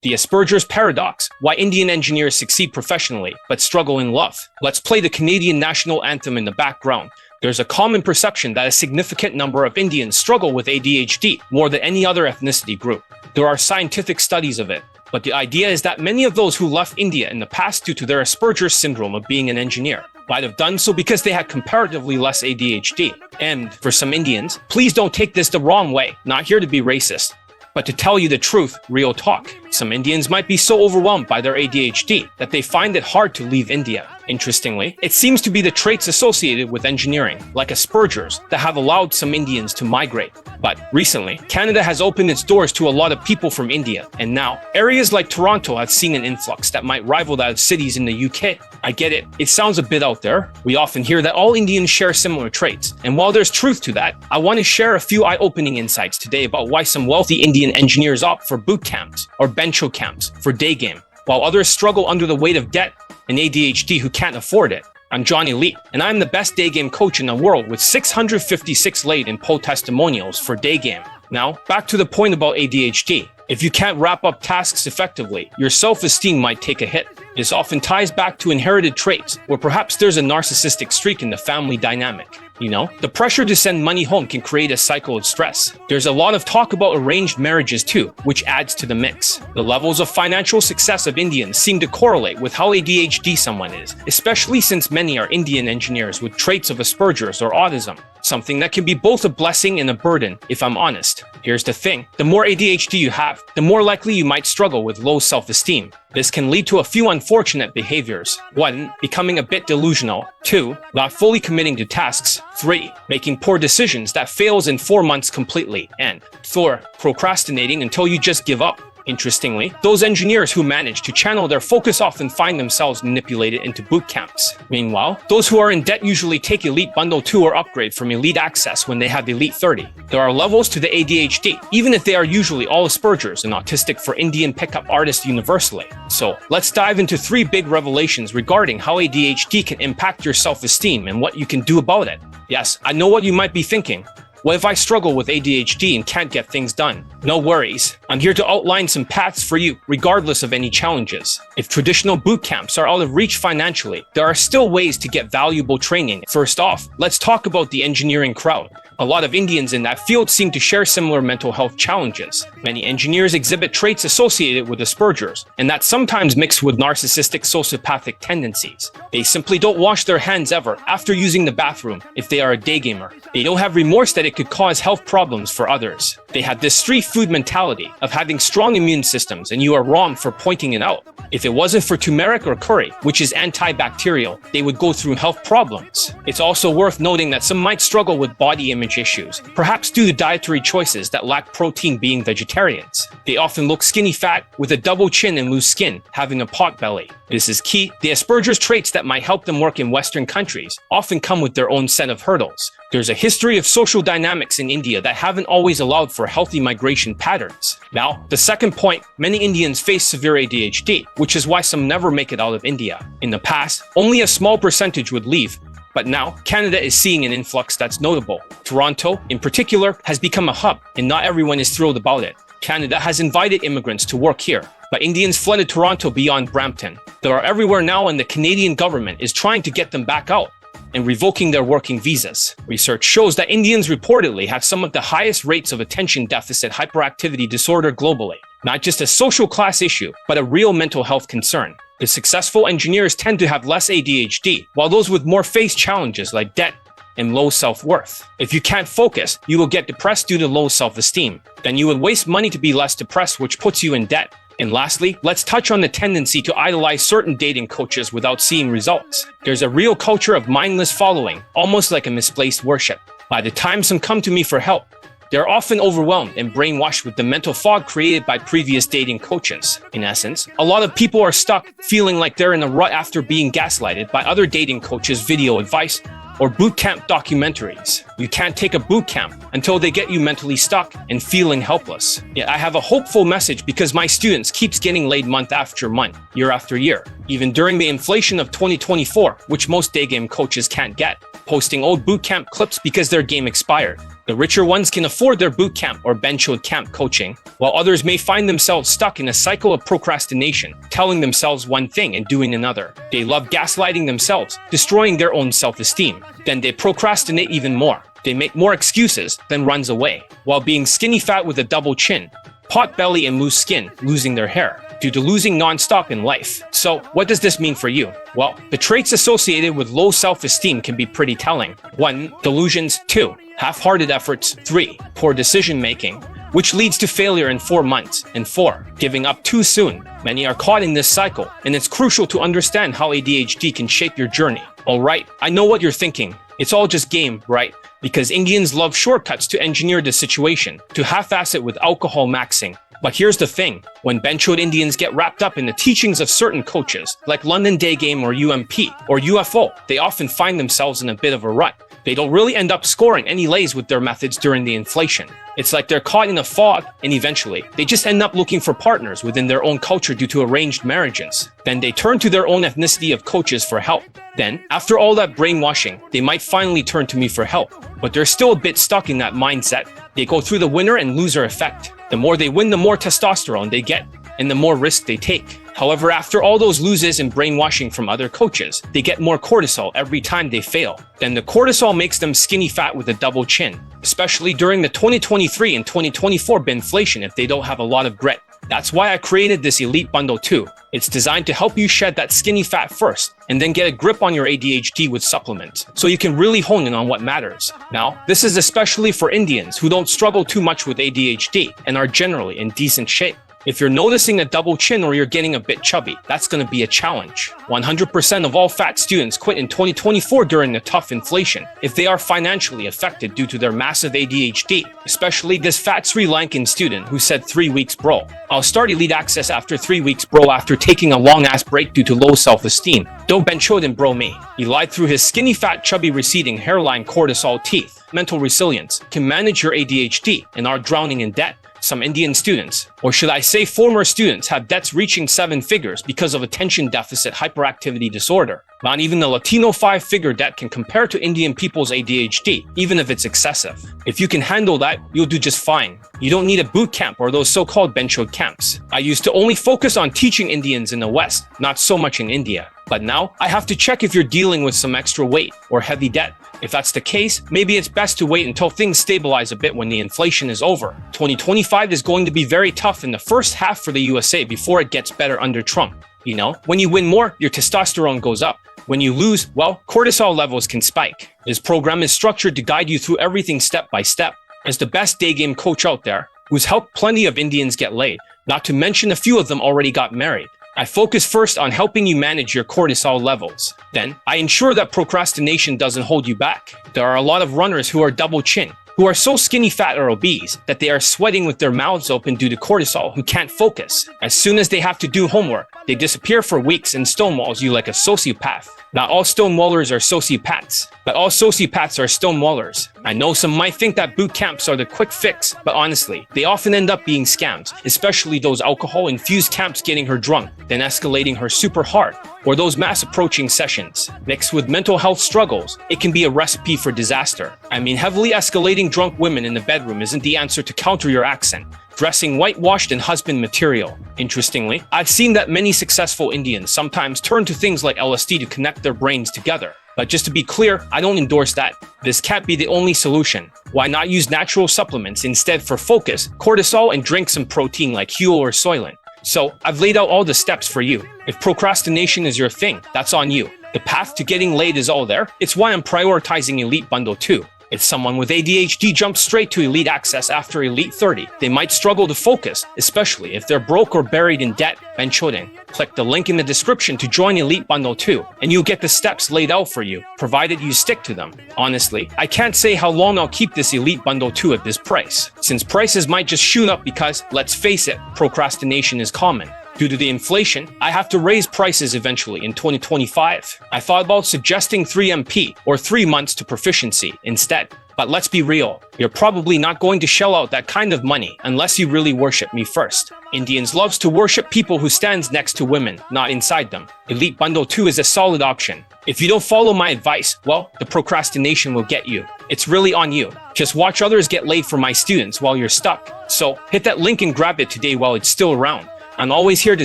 The Asperger's Paradox, Why Indian Engineers Succeed Professionally but Struggle in Love. Let's play the Canadian national anthem in the background. There's a common perception that a significant number of Indians struggle with ADHD more than any other ethnicity group. There are scientific studies of it, but the idea is that many of those who left India in the past due to their Asperger's syndrome of being an engineer might have done so because they had comparatively less ADHD. And for some Indians, please don't take this the wrong way, not here to be racist, but to tell you the truth, real talk. Some Indians might be so overwhelmed by their ADHD that they find it hard to leave India. Interestingly, it seems to be the traits associated with engineering, like Asperger's, that have allowed some Indians to migrate. But recently, Canada has opened its doors to a lot of people from India, and now, areas like Toronto have seen an influx that might rival that of cities in the UK. I get it, it sounds a bit out there. We often hear that all Indians share similar traits, and while there's truth to that, I want to share a few eye-opening insights today about why some wealthy Indian engineers opt for boot camps, or bento camps, for Daygame, while others struggle under the weight of debt and ADHD who can't afford it. I'm Johnny Lee, and I'm the best Daygame coach in the world with 656 laid in poll testimonials for Daygame. Now, back to the point about ADHD. If you can't wrap up tasks effectively, your self-esteem might take a hit. This often ties back to inherited traits, or perhaps there's a narcissistic streak in the family dynamic. You know, the pressure to send money home can create a cycle of stress. There's a lot of talk about arranged marriages too, which adds to the mix. The levels of financial success of Indians seem to correlate with how ADHD someone is, especially since many are Indian engineers with traits of Asperger's or autism, something that can be both a blessing and a burden, if I'm honest. Here's the thing, the more ADHD you have, the more likely you might struggle with low self-esteem. This can lead to a few unfortunate behaviors. 1. Becoming a bit delusional. 2. Not fully committing to tasks. 3. Making poor decisions that fails in 4 months completely. And 4. Procrastinating until you just give up. Interestingly, those engineers who manage to channel their focus often find themselves manipulated into boot camps. Meanwhile, those who are in debt usually take Elite Bundle 2 or upgrade from Elite Access when they have Elite 30. There are levels to the ADHD, even if they are usually all Asperger's and autistic for Indian pickup artists universally. So, let's dive into 3 big revelations regarding how ADHD can impact your self-esteem and what you can do about it. Yes, I know what you might be thinking. What if I struggle with ADHD and can't get things done? No worries. I'm here to outline some paths for you, regardless of any challenges. If traditional boot camps are out of reach financially, there are still ways to get valuable training. First off, let's talk about the engineering crowd. A lot of Indians in that field seem to share similar mental health challenges. Many engineers exhibit traits associated with Asperger's, and that's sometimes mixed with narcissistic sociopathic tendencies. They simply don't wash their hands ever after using the bathroom if they are a daygamer. They don't have remorse that it could cause health problems for others. They have this street food mentality of having strong immune systems, and you are wrong for pointing it out. If it wasn't for turmeric or curry, which is antibacterial, they would go through health problems. It's also worth noting that some might struggle with body image issues, perhaps due to dietary choices that lack protein being vegetarians. They often look skinny fat, with a double chin and loose skin, having a pot belly. This is key. The Asperger's traits that might help them work in Western countries often come with their own set of hurdles. There's a history of social dynamics in India that haven't always allowed for healthy migration patterns. Now, the second point, many Indians face severe ADHD, which is why some never make it out of India. In the past, only a small percentage would leave, but now, Canada is seeing an influx that's notable. Toronto, in particular, has become a hub, and not everyone is thrilled about it. Canada has invited immigrants to work here, but Indians flooded Toronto beyond Brampton. They are everywhere now, and the Canadian government is trying to get them back out and revoking their working visas. Research shows that Indians reportedly have some of the highest rates of attention deficit hyperactivity disorder globally. Not just a social class issue, but a real mental health concern. The successful engineers tend to have less ADHD, while those with more face challenges like debt and low self-worth. If you can't focus, you will get depressed due to low self-esteem. Then you would waste money to be less depressed, which puts you in debt. And lastly, let's touch on the tendency to idolize certain dating coaches without seeing results. There's a real culture of mindless following, almost like a misplaced worship. By the time some come to me for help, they're often overwhelmed and brainwashed with the mental fog created by previous dating coaches. In essence, a lot of people are stuck feeling like they're in a rut after being gaslighted by other dating coaches' video advice or bootcamp documentaries. You can't take a bootcamp until they get you mentally stuck and feeling helpless. Yet I have a hopeful message because my students keeps getting laid month after month, year after year, even during the inflation of 2024, which most Daygame coaches can't get, posting old bootcamp clips because their game expired. The richer ones can afford their boot camp or benchode camp coaching, while others may find themselves stuck in a cycle of procrastination, telling themselves one thing and doing another. They love gaslighting themselves, destroying their own self-esteem. Then they procrastinate even more. They make more excuses than runs away, while being skinny fat with a double chin, pot belly and loose skin, losing their hair due to losing non-stop in life. So what does this mean for you? Well, the traits associated with low self-esteem can be pretty telling. 1. Delusions. 2. Half-hearted efforts. 3. Poor decision-making, which leads to failure in 4 months. And 4. Giving up too soon. Many are caught in this cycle, and it's crucial to understand how ADHD can shape your journey. Alright, I know what you're thinking. It's all just game, right? Because Indians love shortcuts to engineer the situation, to half-ass it with alcohol maxing. But here's the thing, when benchode Indians get wrapped up in the teachings of certain coaches, like London Daygame or UMP or UFO, they often find themselves in a bit of a rut. They don't really end up scoring any lays with their methods during the inflation. It's like they're caught in a fog, and eventually, they just end up looking for partners within their own culture due to arranged marriages. Then they turn to their own ethnicity of coaches for help. Then, after all that brainwashing, they might finally turn to me for help. But they're still a bit stuck in that mindset. They go through the winner and loser effect. The more they win, the more testosterone they get, and the more risk they take. However, after all those loses and brainwashing from other coaches, they get more cortisol every time they fail. Then the cortisol makes them skinny fat with a double chin, especially during the 2023 and 2024 binflation if they don't have a lot of grit. That's why I created this Elite Bundle 2. It's designed to help you shed that skinny fat first, and then get a grip on your ADHD with supplements, so you can really hone in on what matters. Now, this is especially for Indians who don't struggle too much with ADHD and are generally in decent shape. If you're noticing a double chin or you're getting a bit chubby, that's going to be a challenge. 100% of all fat students quit in 2024 during the tough inflation if they are financially affected due to their massive ADHD, especially this fat Sri Lankan student who said 3 weeks bro. I'll start Elite Access after 3 weeks bro after taking a long ass break due to low self-esteem. Don't benchode and bro me. He lied through his skinny fat chubby receding hairline cortisol teeth. Mental resilience can manage your ADHD and are drowning in debt. Some Indian students, or should I say former students, have debts reaching 7 figures because of attention deficit hyperactivity disorder. Not even the Latino 5-figure debt can compare to Indian people's ADHD, even if it's excessive. If you can handle that, you'll do just fine. You don't need a boot camp or those so-called benchode camps. I used to only focus on teaching Indians in the West, not so much in India. But now, I have to check if you're dealing with some extra weight or heavy debt. If that's the case, maybe it's best to wait until things stabilize a bit when the inflation is over. 2025 is going to be very tough in the first half for the USA before it gets better under Trump. You know, when you win more, your testosterone goes up. When you lose, well, cortisol levels can spike. This program is structured to guide you through everything step by step. As the best day game coach out there, who's helped plenty of Indians get laid, not to mention a few of them already got married. I focus first on helping you manage your cortisol levels. Then, I ensure that procrastination doesn't hold you back. There are a lot of runners who are double chin, who are so skinny fat or obese that they are sweating with their mouths open due to cortisol, who can't focus. As soon as they have to do homework, they disappear for weeks and stonewalls you like a sociopath. Not all stonewallers are sociopaths, but all sociopaths are stonewallers. I know some might think that boot camps are the quick fix, but honestly, they often end up being scams, especially those alcohol-infused camps getting her drunk, then escalating her super hard, or those mass approaching sessions. Mixed with mental health struggles, it can be a recipe for disaster. I mean, heavily escalating drunk women in the bedroom isn't the answer to counter your accent. Dressing whitewashed and husband material. Interestingly, I've seen that many successful Indians sometimes turn to things like LSD to connect their brains together. But just to be clear, I don't endorse that. This can't be the only solution. Why not use natural supplements instead for focus, cortisol, and drink some protein like Huel or Soylent? So, I've laid out all the steps for you. If procrastination is your thing, that's on you. The path to getting laid is all there. It's why I'm prioritizing Elite Bundle 2. If someone with ADHD jumps straight to Elite Access after Elite 30, they might struggle to focus, especially if they're broke or buried in debt. Benchoding. Click the link in the description to join Elite Bundle 2, and you'll get the steps laid out for you, provided you stick to them. Honestly, I can't say how long I'll keep this Elite Bundle 2 at this price, since prices might just shoot up because, let's face it, procrastination is common. Due to the inflation, I have to raise prices eventually in 2025. I thought about suggesting 3MP or 3 months to proficiency instead. But let's be real, you're probably not going to shell out that kind of money unless you really worship me first. Indians loves to worship people who stands next to women, not inside them. Elite Bundle 2 is a solid option. If you don't follow my advice, well, the procrastination will get you. It's really on you. Just watch others get laid for my students while you're stuck. So hit that link and grab it today while it's still around. I'm always here to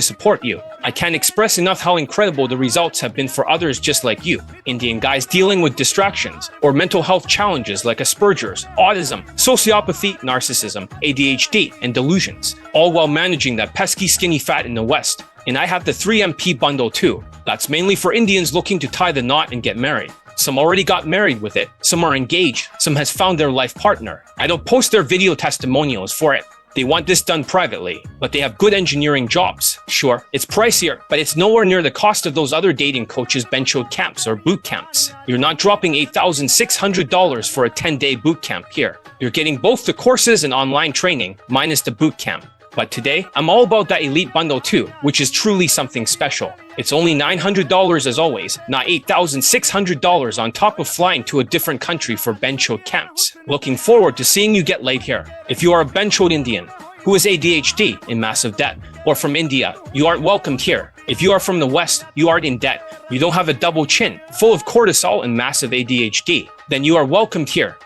support you. I can't express enough how incredible the results have been for others just like you. Indian guys dealing with distractions or mental health challenges like Asperger's, autism, sociopathy, narcissism, ADHD, and delusions, all while managing that pesky skinny fat in the West. And I have the 3MP bundle too. That's mainly for Indians looking to tie the knot and get married. Some already got married with it, some are engaged, some has found their life partner. I don't post their video testimonials for it. They want this done privately, but they have good engineering jobs. Sure, it's pricier, but it's nowhere near the cost of those other dating coaches' bencho camps or boot camps. You're not dropping $8,600 for a 10-day boot camp here. You're getting both the courses and online training, minus the boot camp. But today, I'm all about that elite bundle too, which is truly something special. It's only $900 as always, not $8,600 on top of flying to a different country for bencho camps. Looking forward to seeing you get laid here. If you are a benchoed Indian who has ADHD in massive debt, or from India, you aren't welcomed here. If you are from the West, you aren't in debt, you don't have a double chin, full of cortisol and massive ADHD, then you are welcomed here.